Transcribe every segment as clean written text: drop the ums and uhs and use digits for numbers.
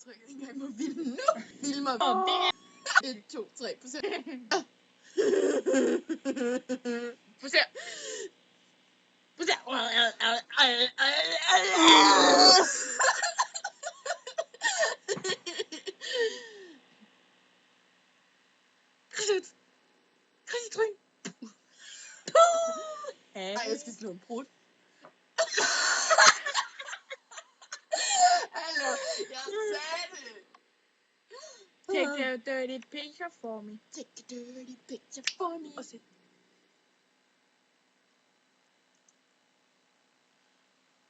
trykker ikke engang på film nu. Filmer. 1, 2, 3, prøv at se. Ej, jeg skal slå en brud. Hallo, jeg sagde det. Take a dirty picture for me. Take a dirty picture for me. Og se.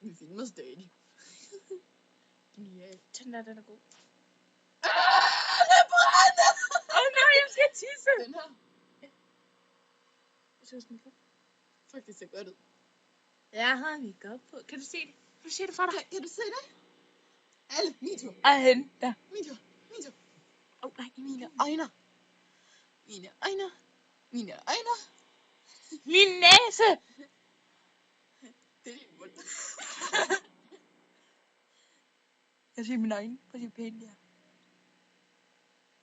Vi filmer stadig. Genialt. Den er god. Det brænder! Nej, jeg skal tisse. Den her. Jeg synes, den er god. Fuck, det ser godt ud. Jeg har vi godt på. Kan du se det? Kan du se det for dig? Kan du se det? Alle, min tur. Ej, hen. Der. Min tur. Min tur. Nej, Mine øjne. Mine øjne. Mine øjne. Min næse. Det er din mund. Jeg ser mine øjne. Prøv at se pænt der.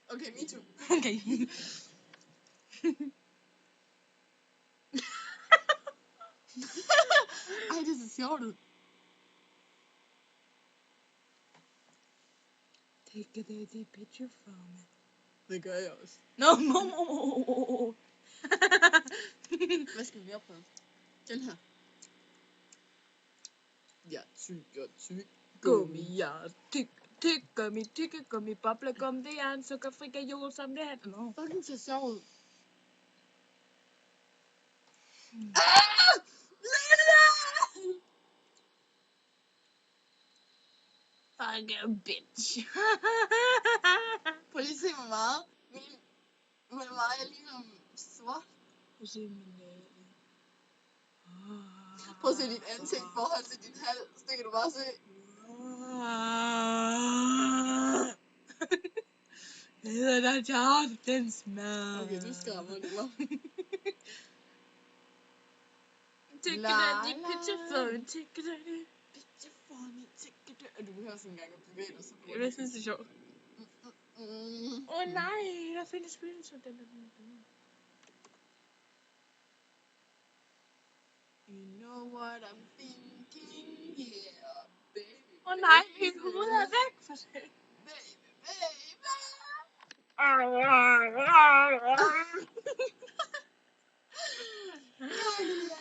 Okay, min tur. Okay. Ej, det ser sjovt ud. Take a dirty picture for me. Det gør jeg også. No. Hvad skal vi mere prøve? Den her. Ja, tyk. Gummi, ja. Tykke gummi, boblegum, det er en sukkerfrikajol, som det handler om. Fuck, den ser sjov ud. Fuck a bitch. Prøv lige at se, hvor meget. Hvor meget jeg ligner sort. Prøv at se min Prøv at se dit ansigt i forhold til din hals. Det kan du bare se. Det hedder da den smag. Okay, du skræmmer det mig. Take a dirty picture for me. Take a dirty Picture for me. Take a dirty. Du behøver sådan en gang at bevæge dig så. Jeg synes, det er sjovt. Nej, der findes spil, den der. You know what I'm thinking, yeah, baby. Nej, min hoved er væk for sig. Baby.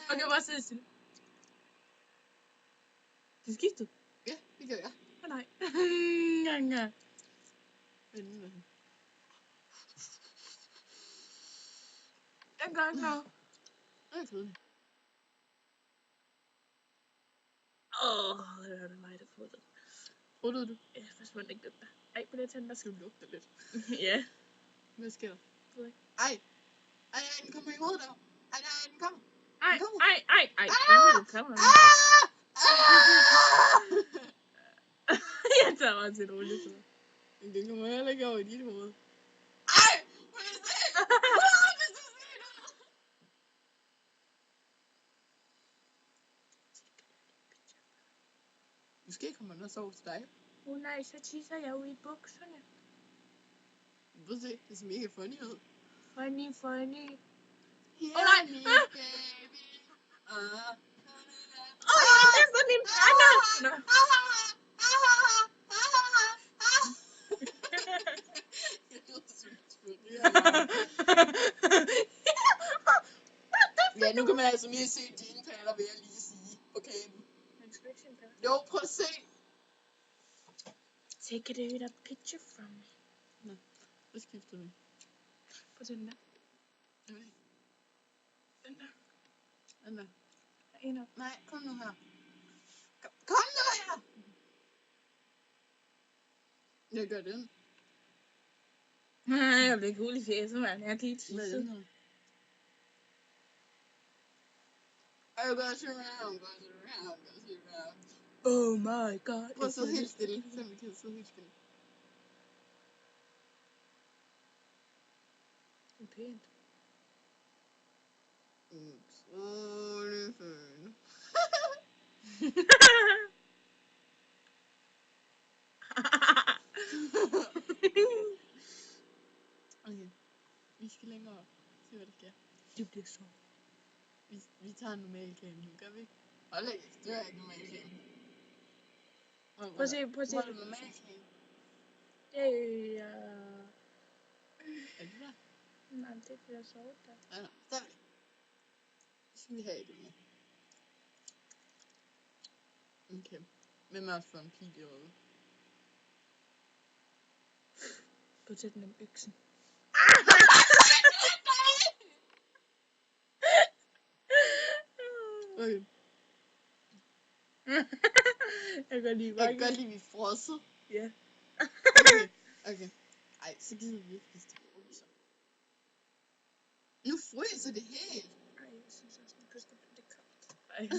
Okay, bare sidde stille. Det skiftet. Ja, det gør jeg. Nej. Den gør ikke noget. Jeg troede det. Det er det mig, der får det. Prøvede du? Ja, først må den ikke lugte. Ej, på det tænde, der Skal du lugte lidt? Ja. Hvad sker der? Jeg ved ikke. Ej, den kommer i hovedet der. Ej, den kommer. Ej. Den kommer. Jeg tager bare til et roligt så. Men den kommer heller ikke over i dit hoved. Ej, må jeg se? Måske kommer den også over til dig. Nej, så tisser jeg jo i bukserne. Prøv at se, det ser mega funny ud. Funny. Nej! Baby. Det er sådan en brænder! Ja, nu kan man altså lige se dine patter, vil jeg lige sige. Okay. Jo, prøv at se. Take a dirty picture from me. Nå, hvad skifter vi? På den der. Jeg ved ikke. Den der. Den der. Der er en op. Nej, kom nu her. Kom nu her! Jeg gør den. Jeg bliver cool i fjeset, mand. Jeg kan ikke Hvad er tisse. den her? I got you around, got you around, got you around. Oh my god. Prøv at sidde helt stille, så vi kan sidde helt stille. Det er pænt. Utrolig føn. skal længere. Se hvad der sker. Det bliver så. Vi tager en normal kage nu, gør vi ikke? Hold da, det er ikke normal kage. Prøv at se, Hvor er det normal kage? Det er... Er det der? Nej, det bliver så der. Ja, der er vi. Så skal vi have det med. Okay. Hvem er også for en pil i øjet? Prøv at sætte den om øksen. Okay. Jeg kan lige Jeg kan godt lide, vi er frosset. Ja. Okay. Ej, så gider vi ikke, hvis det fryser. Nu fryser det helt. Ej, jeg synes også, det er koldt. Ej.